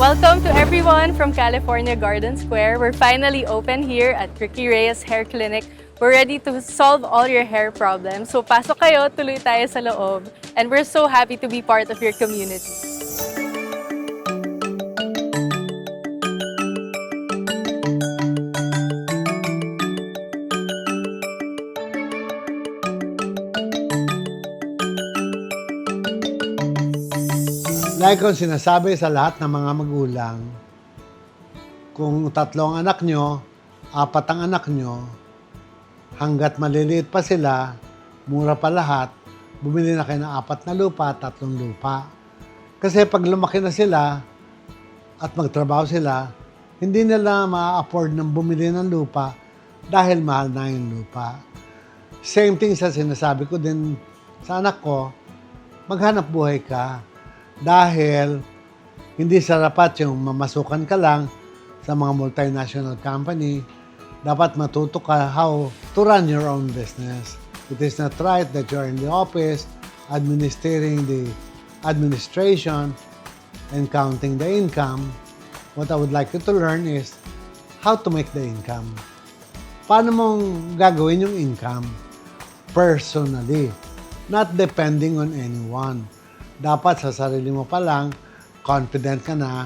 Welcome to everyone from California Garden Square. We're finally open here at Ricky Reyes Hair Clinic. We're ready to solve all your hair problems. So pasok kayo, tuloy tayo sa loob. And we're so happy to be part of your community. Like kung sinasabi sa lahat ng mga magulang, kung 3 ang anak nyo, 4 ang anak nyo, hanggat maliliit pa sila, mura pa lahat, bumili na kayo ng 4 na lupa, 3 lupa. Kasi pag lumaki na sila at magtrabaho sila, hindi nila ma-afford ng bumili ng lupa dahil mahal na yung lupa. Same thing sa sinasabi ko din sa anak ko, maghanap buhay ka. Dahil hindi sarapat yung mamasukan ka lang sa mga multinational company, dapat matuto ka how to run your own business. It is not right that you're in the office, administering the administration and counting the income. What I would like you to learn is how to make the income. Paano mong gagawin yung income? Personally, not depending on anyone. Dapat sa sarili mo pa lang, confident ka na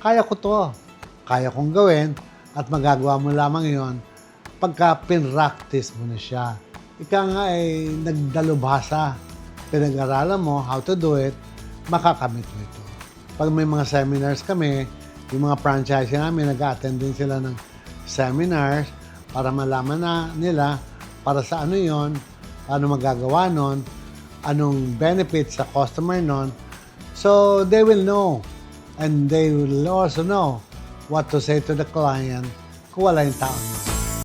kaya ko to, kaya kong gawin at magagawa mo lamang yon pagka pinractice mo na siya. Ika nga ay nagdalubhasa, pinag-aralan mo how to do it, makakamit mo ito. Pag may mga seminars kami, yung mga franchise namin, nag-attend din sila ng seminars para malaman na nila para sa ano yon, paano magagawa nun, anong benefits sa customer nun. So, they will know. And they will also know what to say to the client kung wala yung tao.